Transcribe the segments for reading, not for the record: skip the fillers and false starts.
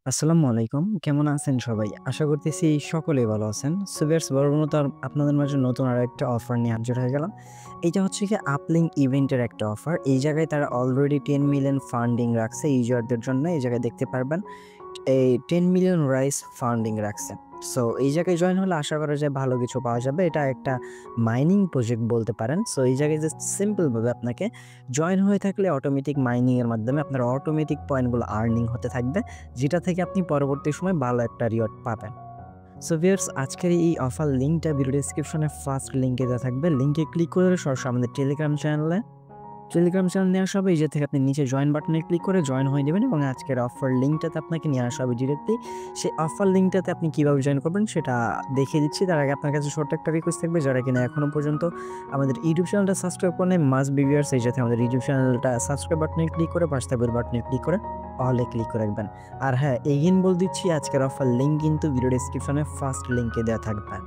আসসালামু আলাইকুম। কেমন আছেন সবাই? আশা করতেছি সকলেই ভালো আছেন। সো ভিউয়ার্স বরাবরত আপনাদের মাঝে নতুন আরেকটা অফার নিয়ে হাজির হয়ে গেলাম। এইটা হচ্ছে গিয়ে আপলিঙ্ক ইভেন্টের একটা অফার। এই জায়গায় তারা অলরেডি 10 মিলিয়ন ফান্ডিং রাখছে ইউজারদের জন্য। এই জায়গায় দেখতে পারবেন এই 10 মিলিয়ন রাইস ফান্ডিং রাখছে। সো এই জায়গায় জয়েন হলে আশা করা যায় ভালো কিছু পাওয়া যাবে। এটা একটা মাইনিং প্রজেক্ট বলতে পারেন। সো এই জায়গায় জাস্ট সিম্পল ভাবে আপনাকে জয়েন হয়ে থাকলে অটোমেটিক মাইনিং এর মাধ্যমে আপনার অটোমেটিক পয়েন্টগুলো আর্নিং হতে থাকবে। যেটা থেকে আপনি পরবর্তী সময়ে ভালো একটা রিওয়ার্ড পাবেন। সো ভিউয়ার্স আজকের এই অফার লিঙ্কটা ভিডিও ডেসক্রিপশনে ফার্স্ট লিঙ্কে দেওয়া থাকবে। লিঙ্কে ক্লিক করে সরাসরি আমাদের টেলিগ্রাম চ্যানেল নিয়ে আসা হবে। এই যে থেকে আপনি নিচে জয়েন বাটনে ক্লিক করে জয়েন হয়ে যাবেন এবং আজকের অফার লিঙ্কটাতে আপনাকে নিয়ে আসা হবে ডিরেক্টলি। সেই অফার লিঙ্কটাতে আপনি কীভাবে জয়েন করবেন সেটা দেখিয়ে দিচ্ছি। তার আগে আপনার কাছে ছোট্ট একটা রিকোয়েস্ট থাকবে, যারা কিনা এখনও পর্যন্ত আমাদের ইউটিউব চ্যানেলটা সাবস্ক্রাইব করেন মাস্ট বি ভিউয়ার্স এই সাথে আমাদের ইউটিউব চ্যানেলটা সাবস্ক্রাইব বাটনে ক্লিক করে পাশে থাকা বেল বাটনে ক্লিক করে অলে ক্লিক করে রাখবেন। আর হ্যাঁ, এগেইন বলে দিচ্ছি আজকের অফার লিঙ্ক কিন্তু ভিডিও ডেসক্রিপশনে ফার্স্ট লিঙ্কে দেওয়া থাকবে।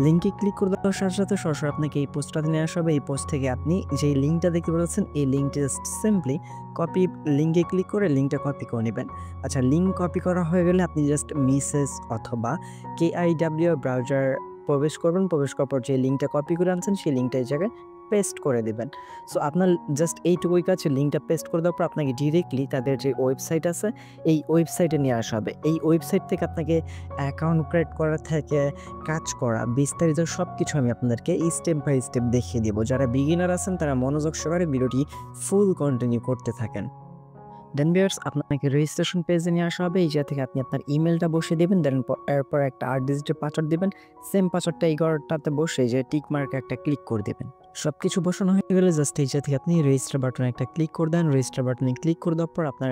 লিঙ্কে ক্লিক করে দেওয়ার সাথে সাথে সরাসরি আপনাকে এই পোস্টটাতে নিয়ে আসা হবে। এই পোস্ট থেকে আপনি যে লিঙ্কটা দেখতে পাচ্ছেন এই লিঙ্কটা জাস্ট সিম্পলি কপি, লিঙ্কে ক্লিক করে লিঙ্কটা কপি করে নেবেন। আচ্ছা, লিঙ্ক কপি করা হয়ে গেলে আপনি জাস্ট মেসেজ অথবা KIW ব্রাউজার প্রবেশ করবেন। প্রবেশ করার পর যে লিঙ্কটা কপি করে আনছেন সেই লিঙ্কটা এই জায়গায় পেস্ট করে দিবেন। সো আপনার জাস্ট এইটুকুই কাজ। লিঙ্কটা পেস্ট করে দেওয়ার পর আপনাকে ডিরেক্টলি তাদের যে ওয়েবসাইট আছে এই ওয়েবসাইটে নিয়ে আসা হবে। এই ওয়েবসাইট থেকে আপনাকে অ্যাকাউন্ট ক্রিয়েট করা থেকে কাজ করা বিস্তারিত সবকিছু আমি আপনাদেরকে স্টেপ বাই স্টেপ দেখিয়ে দিব। যারা বিগিনার আছেন তারা মনোযোগ সহকারে ভিডিওটি ফুল কন্টিনিউ করতে থাকেন। দেন ভিউয়ার্স আপনাকে রেজিস্ট্রেশন পেজে নিয়ে আসা হবে। এই জায়গা থেকে আপনি আপনার ইমেলটা বসিয়ে দেবেন। দেন এরপর একটা 8 ডিজিটের পাসওয়ার্ড দিবেন। সেম পাসওয়ার্ডটা এই ঘরটাতে বসে যে টিক মার্কে একটা ক্লিক করে দেবেন। সবকিছু বসানো হয়ে গেলে জাস্ট এই জায়গা থেকে আপনি রেজিস্টার বাটনে একটা ক্লিক করে দেন। রেজিস্টার বাটনে ক্লিক করে দেওয়ার পর আপনার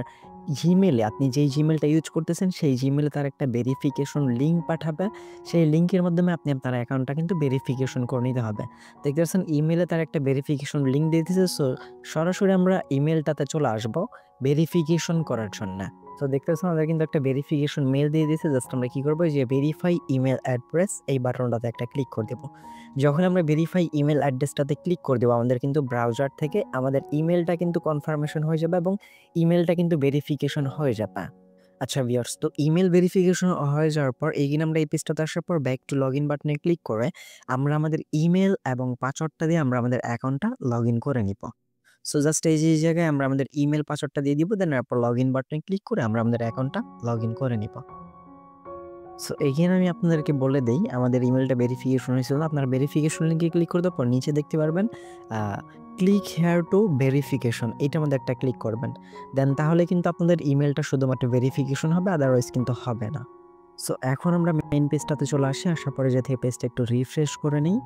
জিমেলে আপনি যেই জিমেলটা ইউজ করতেছেন সেই জিমেলে তার একটা ভেরিফিকেশন লিঙ্ক পাঠাবে। সেই লিঙ্কের মাধ্যমে আপনি আপনার অ্যাকাউন্টটা কিন্তু ভেরিফিকেশন করে নিতে হবে। দেখতে পাচ্ছেন ইমেলে তার একটা ভেরিফিকেশন লিঙ্ক দিয়ে দিয়েছে। সো সরাসরি আমরা ইমেলটাতে চলে আসবো ভেরিফিকেশন করার জন্য। তো দেখতে পাচ্ছেন আমাদের কিন্তু একটা ভেরিফিকেশন মেইল দিয়ে দিয়েছে। জাস্ট আমরা কি করবো, যে ভেরিফাই ইমেল অ্যাড্রেস এই বাটনটাতে একটা ক্লিক করে দেবো। যখন আমরা ভেরিফাই ইমেল অ্যাড্রেসটাতে ক্লিক করে দেবো আমাদের কিন্তু ব্রাউজার থেকে আমাদের ইমেলটা কিন্তু কনফার্মেশন হয়ে যাবে এবং ইমেলটা কিন্তু ভেরিফিকেশন হয়ে যাবে। আচ্ছা ভিউয়ার্স, তো ইমেল ভেরিফিকেশন হয়ে যাওয়ার পর এগেইন আমরা এই পেজটাতে আসার পর ব্যাক টু লগইন বাটনে ক্লিক করে আমরা আমাদের ইমেল এবং পাসওয়ার্ডটা দিয়ে আমরা আমাদের অ্যাকাউন্টটা লগইন করে নিব। সো জাস্ট এই যে জায়গায় আমরা আমাদের ইমেল পাসওয়ার্ডটা দিয়ে দিব। দেন এরপর লগইন বাটনে ক্লিক করে আমরা আমাদের অ্যাকাউন্টটা লগইন করে নিব। সো এখানে আমি আপনাদেরকে বলে দেই আমাদের ইমেলটা ভেরিফিকেশন হয়েছিল। আপনারা ভেরিফিকেশন লিঙ্কে ক্লিক করে দেওয়ার পর নিচে দেখতে পারবেন ক্লিক হেয়ার টু ভেরিফিকেশন, এইটার মধ্যে একটা ক্লিক করবেন। দেন তাহলে কিন্তু আপনাদের ইমেলটা শুধুমাত্র ভেরিফিকেশন হবে, আদারওয়াইজ কিন্তু হবে না। সো এখন আমরা মেইন পেজটাতে চলে আসি। আসার পরে যে থেকে পেজটা একটু রিফ্রেশ করে নিই।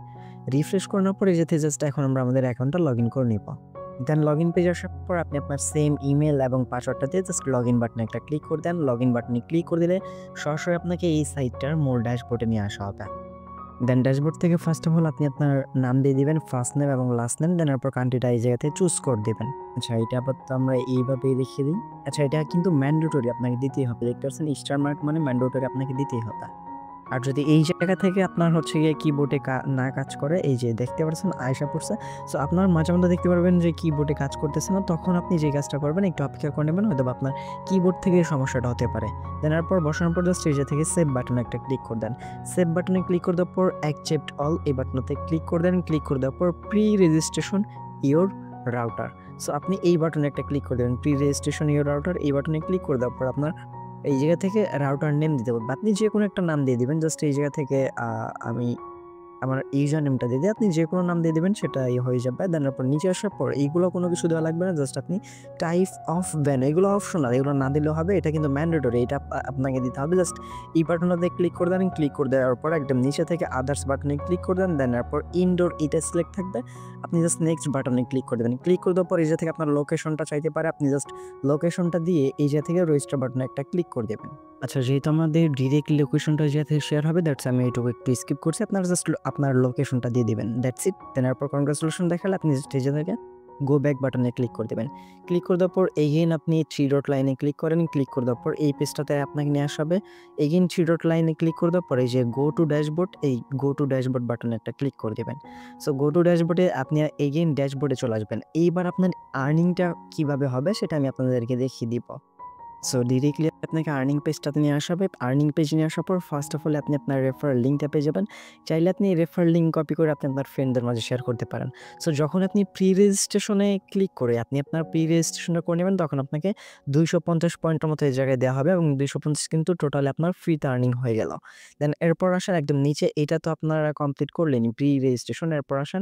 রিফ্রেশ করানোর পরে যে থেকে জাস্ট এখন আমরা আমাদের অ্যাকাউন্টটা লগইন করে নিব। দেন লগইন পেজে আসার পর আপনি আপনার সেম ইমেল এবং পাসওয়ার্ডটা দিয়ে জাস্ট লগইন বাটনে একটা ক্লিক করে দেন। লগইন বাটনে ক্লিক করে দিলে সরাসরি আপনাকে এই সাইটটার মূল ড্যাশবোর্ডে নিয়ে আসা হবে। দেন ড্যাশবোর্ড থেকে ফার্স্ট অফ অল আপনি আপনার নাম দিয়ে দিবেন, ফার্স্ট নেম এবং লাস্ট নেম। দেন এরপর কান্ট্রিটা এই জায়গাতে চুজ করে দিবেন। আচ্ছা, এটা আপাতত আমরা এইভাবেই দেখিয়ে দিই। আচ্ছা, এটা কিন্তু ম্যান্ডেটরি, আপনাকে দিতেই হবে। দেখতে পাচ্ছেন স্টার মার্ক মানে ম্যান্ডেটরি, আপনাকে দিতেই হবে। আর যদি এই জায়গা থেকে আপনার হচ্ছে গিয়ে কিবোর্ডে না কাজ করে, এই যে দেখতে পাচ্ছেন আয়শা পড়ছে। সো আপনার মাঝে মধ্যে দেখতে পারবেন যে কিবোর্ডে কাজ করতেছে না, তখন আপনি যে কাজটা করবেন একটু অপেক্ষা করে নেবেন, হয়তো আপনার কিবোর্ড থেকে সমস্যাটা হতে পারে। দেন এরপর বসানোর পর জাস্ট এই যে থেকে সেভ বাটনে একটা ক্লিক করে দেন। সেভ বাটনে ক্লিক করে দেওয়ার পর অ্যাকসেপ্ট অল এই বাটনতে ক্লিক করে দেন। ক্লিক করে দেওয়ার পর pre registration your router. So আপনি এই বাটনে একটা ক্লিক করে দেবেন, প্রি রেজিস্ট্রেশন ইওর রাউটার। এই বাটনে ক্লিক করে দেওয়ার পর আপনার এই জায়গা থেকে রাউটার নেম দিতে বলবে। আপনি যেকোনো একটা নাম দিয়ে দিবেন। জাস্ট এই জায়গা থেকে আমি আমার ইউজার নেমটা দিয়ে দিই। আপনি যেকোনো নাম দিয়ে দিবেন, সেটাই হয়ে যাবে। দেন এরপর নিচে আসার পর এইগুলো কোনো কিছু দেওয়া লাগবে না। জাস্ট আপনি টাইপ অফ ভ্যান, এগুলো অপশনাল, এগুলো না দিলেও হবে। এটা কিন্তু ম্যান্ডেটরি, এটা আপনাকে দিতে হবে। জাস্ট এই বাটনটাতে ক্লিক করে দেন। ক্লিক করে দেওয়ার পর একদম নিচে থেকে আদার্স বাটনে ক্লিক করে দেন। দেন এরপর ইনডোর এটা সিলেক্ট থাকবে। আপনি জাস্ট নেক্সট বাটনে ক্লিক করে দেবেন। ক্লিক করে দেওয়ার পর এই জায়গা থেকে আপনার লোকেশনটা চাইতে পারে। আপনি জাস্ট লোকেশনটা দিয়ে এই জায়গা থেকে রেজিস্টার বাটনে একটা ক্লিক করে দেবেন। আচ্ছা, যেহেতু আমাদের ডিরেক্ট লোকেশনটা যাতে শেয়ার হবে, দ্যাটস আমি এইটুকু একটু স্কিপ করছি। আপনারা জাস্ট আপনার লোকেশনটা দিয়ে দিবেন, দ্যাটস ইট। দেন এরপর কনগ্রাচুলেশন দেখালে আপনি জাস্ট এই জায়গা গো ব্যাক বাটনে ক্লিক করে দেবেন। ক্লিক করে দেওয়ার পর এগেইন আপনি 3 ডট লাইনে ক্লিক করেন। ক্লিক করে দেওয়ার পর এই পেজটাতে আপনাকে নিয়ে আসা হবে। এগেইন 3 ডট লাইনে ক্লিক করে দেওয়ার পর এই যে গো টু ড্যাশবোর্ড, এই গো টু ড্যাশবোর্ড বাটনে একটা ক্লিক করে দেবেন। সো গো টু ড্যাশবোর্ডে আপনি এগেইন ড্যাশবোর্ডে চলে আসবেন। এইবার আপনার আর্নিংটা কিভাবে হবে সেটা আমি আপনাদেরকে দেখিয়ে দিব। সো ডিরেক্টলি আপনাকে আর্নিং পেজটাতে নিয়ে আসা হবে। আর্নিং পেজ নিয়ে আসার পর ফার্স্ট অফ অল আপনি আপনার রেফারেল লিঙ্কটা পেয়ে যাবেন। চাইলে আপনি এই রেফারেল লিঙ্ক কপি করে আপনি আপনার ফ্রেন্ডদের মাঝে শেয়ার করতে পারেন। সো যখন আপনি প্রি রেজিস্ট্রেশনে ক্লিক করে আপনি আপনার প্রি রেজিস্ট্রেশনটা করে নেবেন, তখন আপনাকে 250 পয়েন্টের মতো এই জায়গায় দেওয়া হবে এবং 250 কিন্তু টোটালি আপনার ফ্রিতে আর্নিং হয়ে গেল। দেন এরপর আসেন একদম নিচে, এটা তো আপনারা কমপ্লিট করলেনই প্রি রেজিস্ট্রেশন। এরপর আসেন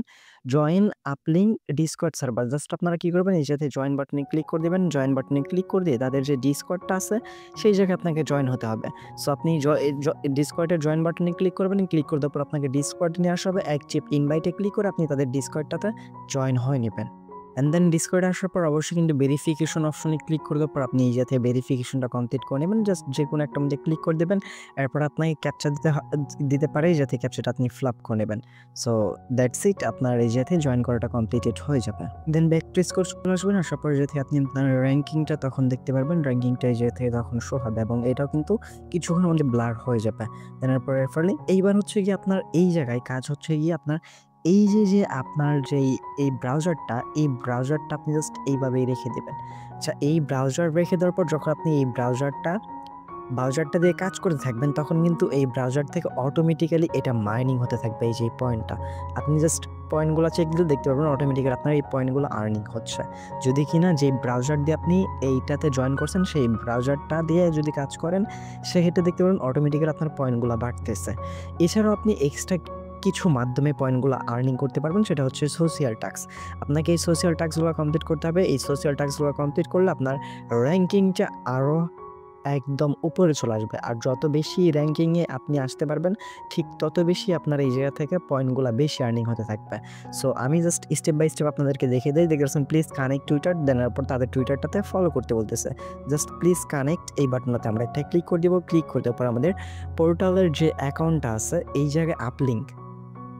join uplink Discord server. Just আপনারা কী করবেন, এই সাথে জয়েন বাটনে ক্লিক করে দেবেন। জয়েন বাটনে ক্লিক করে দিয়ে তাদের যে ডিসকর্ডটা আছে সেই জায়গায় আপনাকে জয়েন হতে হবে। সো আপনি ডিসকর্ডের জয়েন বাটনে ক্লিক করবেন। ক্লিক করে দেওয়ার পর আপনাকে ডিসকর্ড নিয়ে আসা হবে। অ্যাকটিভ ইনভাইটে ক্লিক করে আপনি তাদের ডিসকর্ডটাতে জয়েন হয়ে নেবেন। অ্যান্ড দেন ডিসকর্ডে আসার পর অবশ্যই কিন্তু ভেরিফিকেশন অপশনে ক্লিক করে দেওয়ার পর আপনি এই যাতে ভেরিফিকেশনটা কমপ্লিট করে নেবেন। জাস্ট যে কোনো একটা মধ্যে ক্লিক করে দেবেন। এরপর আপনাকে ক্যাপচা দিতে পারে, যাতে ক্যাপচাটা আপনি ফিল আপ করে নেবেন। সো দ্যাটস ইট, আপনার এই যাতে জয়েন করাটা কমপ্লিটেড হয়ে যাবে। দেন ব্যাক টু স্কোর চলে আসবেন। আসার পর যাতে আপনি আপনার র্যাঙ্কিংটা তখন দেখতে পারবেন। র্যাঙ্কিংটা এই যাতে তখন শো হবে এবং এটাও কিন্তু কিছুক্ষণের মধ্যে ব্লার হয়ে যাবে। দেন এরপর রেফারেলি এইবার হচ্ছে গিয়ে আপনার এই জায়গায় কাজ হচ্ছে গিয়ে আপনার এই যে আপনার যেই এই ব্রাউজারটা আপনি জাস্ট এইভাবেই রেখে দেবেন। আচ্ছা, এই ব্রাউজার রেখে দেওয়ার পর যখন আপনি এই ব্রাউজারটা দিয়ে কাজ করতে থাকবেন, তখন কিন্তু এই ব্রাউজার থেকে অটোমেটিক্যালি এটা মাইনিং হতে থাকবে। এই যে পয়েন্টটা আপনি জাস্ট পয়েন্টগুলো চেক দিলে দেখতে পারবেন অটোমেটিক্যালি আপনার এই পয়েন্টগুলো আর্নিং হচ্ছে। যদি কিনা যে ব্রাউজার দিয়ে আপনি এইটাতে জয়েন করছেন সেই ব্রাউজারটা দিয়ে যদি কাজ করেন, সেক্ষেত্রে দেখতে পারবেন অটোমেটিক্যালি আপনার পয়েন্টগুলো বাড়তেছে। এছাড়াও আপনি এক্সট্রা কিছু মাধ্যমে পয়েন্টগুলো আর্নিং করতে পারবেন, সেটা হচ্ছে সোশ্যাল টাস্ক। আপনাকে এই সোশ্যাল টাস্কগুলো কমপ্লিট করতে হবে। এই সোশ্যাল টাস্কগুলো কমপ্লিট করলে আপনার র্যাঙ্কিংটা আরও একদম উপরে চলে আসবে। আর যত বেশি র্যাঙ্কিংয়ে আপনি আসতে পারবেন, ঠিক তত বেশি আপনার এই জায়গা থেকে পয়েন্টগুলো বেশি আর্নিং হতে থাকবে। সো আমি জাস্ট স্টেপ বাই স্টেপ আপনাদেরকে দেখিয়ে দিই। দেখেছেন প্লিজ কানেক্ট টুইটার, দেন এরপর তাদের টুইটারটাতে ফলো করতে বলতেছে। জাস্ট প্লিজ কানেক্ট এই বাটনটাতে আমরা একটা ক্লিক করে দেবো। ক্লিক করে দেওয়ার পর আমাদের পোর্টালের যে অ্যাকাউন্টটা আছে এই জায়গায়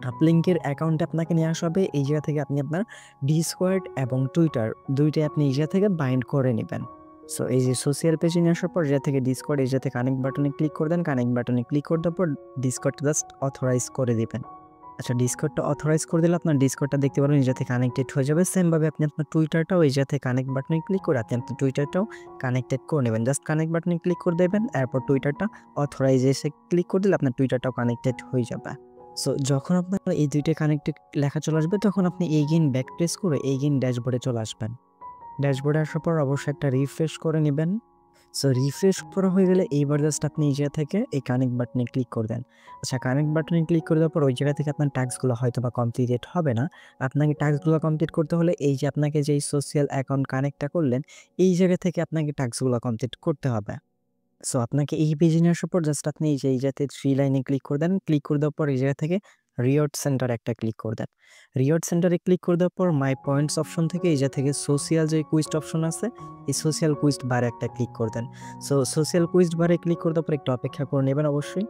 আপলিঙ্কের অ্যাকাউন্টে আপনাকে নিয়ে আসা হবে। এই জায়গা থেকে আপনি আপনার ডিসকর্ড এবং টুইটার দুইটাই আপনি এই জায়গা থেকে বাইন্ড করে নেবেন। সো এই যে সোশ্যাল পেজে নিয়ে আসার পর জায়গা থেকে ডিসকর্ড, এই জায়গা থেকে কানেক্ট বাটনে ক্লিক করে দেন। কানেক্ট বাটনে ক্লিক করে দেওয়ার পর ডিসকর্ডটা জাস্ট অথরাইজ করে দিবেন। আচ্ছা, ডিসকর্ডটা অথরাইজ করে দিলে আপনার ডিসকর্ডটা দেখতে পারবেন এই জায়গা থেকে কানেক্টেড হয়ে যাবে। সেমভাবে আপনি আপনার টুইটারটাও এই জায়গা থেকে কানেক্ট বাটনে ক্লিক করে আপনি আপনার টুইটারটাও কানেক্টেড করে নেবেন। জাস্ট কানেক্ট বাটনে ক্লিক করে দেবেন। এরপর টুইটারটা অথরাইজেশনে ক্লিক করে দিলে আপনার টুইটারটাও কানেক্টেড হয়ে যাবে। সো যখন আপনার এই দুইটা কানেক্টেড লেখা চলে আসবে, তখন আপনি এগেইন ব্যাক প্রেস করে এগেইন ড্যাশবোর্ডে চলে আসবেন। ড্যাশবোর্ডে আসার পর অবশ্যই একটা রিফ্রেশ করে নেবেন। সো রিফ্রেশ করা হয়ে গেলে এইবার জাস্ট আপনি এই জায়গা থেকে এই কানেক্ট বাটনে ক্লিক করে দেন। আচ্ছা, কানেক্ট বাটনে ক্লিক করে দেওয়ার পর ওই জায়গা থেকে আপনার টাস্কগুলো হয়তো বা কমপ্লিটেড হবে না। আপনাকে টাস্কগুলো কমপ্লিট করতে হলে এই যে আপনাকে যেই সোশ্যাল অ্যাকাউন্ট কানেক্টটা করলেন, এই জায়গা থেকে আপনাকে টাস্কগুলো কমপ্লিট করতে হবে। সো আপনাকে এই পেজে নিয়ে আসার পর জাস্ট আপনি এই যে এই জায়গাতে 3 লাইনে ক্লিক করে দেন। ক্লিক করে দেওয়ার পর এই জায়গা থেকে রিওয়ার্ড সেন্টার একটা ক্লিক করে দেন। রিওয়ার্ড সেন্টারে ক্লিক করে দেওয়ার পর মাই পয়েন্টস অপশন থেকে এই জায়গা থেকে সোশ্যাল যে কুইজড অপশন আছে, এই সোশ্যাল কুইজড বারে একটা ক্লিক করে দেন। সো সোশ্যাল কুইজড বারে ক্লিক করে দেওয়ার পর একটু অপেক্ষা করে নেবেন অবশ্যই।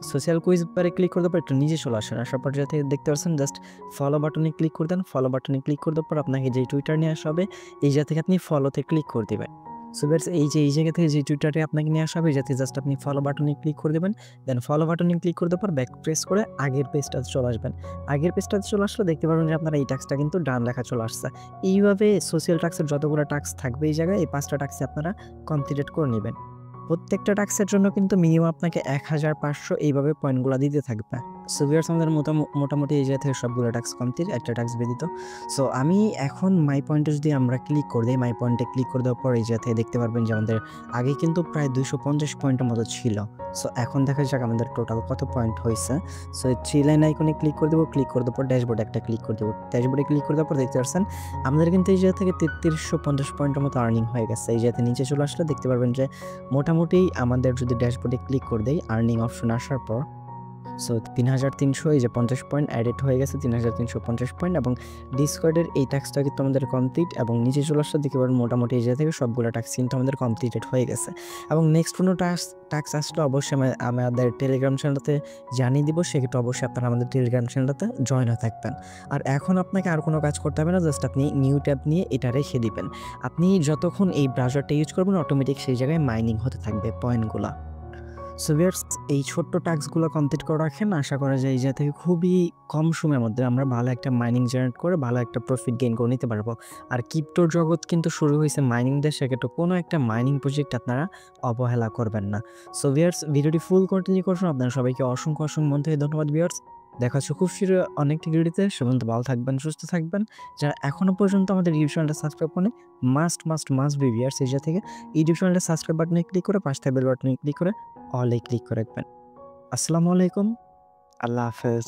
সোশ্যাল কুইজ বারে ক্লিক করে দেওয়ার পর একটু নিচে চলে আসেন। আসার পর যাতে দেখতে পাচ্ছেন জাস্ট ফলো বাটনে ক্লিক করে দেন। ফলো বাটনে ক্লিক করে দেওয়ার পর আপনাকে যেই টুইটার নিয়ে আসা হবে এই জায়গা থেকে আপনি ফলোতে ক্লিক করে দেবেন। সো দ্যাটস এই যে এই জায়গা থেকে যে টুইটারে আপনাকে নিয়ে আসা হবে যাতে জাস্ট আপনি ফলো বাটনে ক্লিক করে দেবেন। দেন ফলো বাটনে ক্লিক করে দেওয়ার পর ব্যাক প্রেস করে আগের পেজটাতে চলে আসবেন। আগের পেজটাতে চলে আসলে দেখতে পারবেন যে আপনার এই টাস্কটা কিন্তু ডান লেখা চলে আসছে। এইভাবে সোশ্যাল টাস্কের যতগুলো টাস্ক থাকবে এই জায়গায় এই 5টা টাস্কই আপনারা কমপ্লিট করে নেবেন। প্রত্যেকটা টাস্কের জন্য কিন্তু মিনিমাম আপনাকে 1500 এইভাবে পয়েন্টগুলো দিতে থাকবে। সো ভিউয়ার্স, আমাদের মোটামুটি এই জায়গা থেকে সবগুলো টাস্ক কমপ্লিট, একটা টাস্ক ব্যতীত। সো আমি এখন মাই পয়েন্টে যদি আমরা ক্লিক করে দিই, মাই পয়েন্টে ক্লিক করে দেওয়ার পর এই জায়গা থেকে দেখতে পারবেন যে আমাদের আগে কিন্তু প্রায় 250 পয়েন্টের মতো ছিল। সো এখন দেখা যাক আমাদের টোটাল কত পয়েন্ট হয়েছে। সো এই 3 লাইন আইকনে ক্লিক করে দেবো। ক্লিক করে দেওয়ার পর ড্যাশবোর্ডে একটা ক্লিক করে দেবো। ড্যাশবোর্ডে ক্লিক করে দেওয়ার পর দেখতে পাচ্ছেন আমাদের কিন্তু এই জায়গা থেকে 3350 পয়েন্টের মতো আর্নিং হয়ে গেছে। এই জায়গাতে নিচে চলে আসলে দেখতে পারবেন যে মোটামুটি আমাদের যদি ড্যাশবোর্ডে ক্লিক করে দেই আর্নিং অপশন আসার পর, সো 3300 এই যে 50 পয়েন্ট অ্যাডেড হয়ে গেছে, 3350 পয়েন্ট। এবং ডিসকর্ডের এই টাস্কটা কিন্তু আমাদের কমপ্লিট এবং নিচে চলে আসলে দেখতে পারেন মোটামুটি এই জায়গা থেকে সবগুলো টাস্ক কিন্তু আমাদের কমপ্লিটেড হয়ে গেছে। এবং নেক্সট কোনো টাস্ক আসলে অবশ্যই আমাদের টেলিগ্রাম চ্যানেলতে জানিয়ে দিব। সেক্ষেত্রে অবশ্যই আপনারা আমাদের টেলিগ্রাম চ্যানেলটাতে জয়েন হয়ে থাকবেন। আর এখন আপনাকে আর কোনো কাজ করতে হবে না, জাস্ট আপনি নিউ ট্যাব নিয়ে এটা রেখে দিবেন। আপনি যতক্ষণ এই ব্রাউজারটা ইউজ করবেন অটোমেটিক সেই জায়গায় মাইনিং হতে থাকবে পয়েন্টগুলো। সো ভিউয়ার্স, এই ছোট্ট টাস্কগুলো কমপ্লিট করে রাখেন। আশা করা যায় এই থেকে খুবই কম সময়ের মধ্যে আমরা ভালো একটা মাইনিং জেনারেট করে ভালো একটা প্রফিট গেইন করে নিতে পারবো। আর ক্রিপ্টোর জগৎ কিন্তু শুরু হয়েছে মাইনিং দিয়ে, সেক্ষেত্রে কোনো একটা মাইনিং প্রজেক্ট আপনারা অবহেলা করবেন না। সো ভিউয়ার্স, ভিডিওটি ফুল কন্টিনিউ করুন। আপনারা সবাইকে অসংখ্য মন থেকে ধন্যবাদ ভিউয়ার্স। দেখা হচ্ছে খুব শীঘ্রই অনেকটি ভিডিওতে। সে পর্যন্ত ভালো থাকবেন, সুস্থ থাকবেন। যারা এখনো পর্যন্ত আমাদের ইউটিউব চ্যানেলটা সাবস্ক্রাইব করেনি, মাস্ট বি ভিউয়ার্স এই থেকে ইউটিউব চ্যানেলটা সাবস্ক্রাইব বাটনে ক্লিক করে পাশে থাকা বেল বাটনে ক্লিক করে অলে ক্লিক করে রাখবেন। আসসালামু আলাইকুম। আল্লাহ হাফেজ।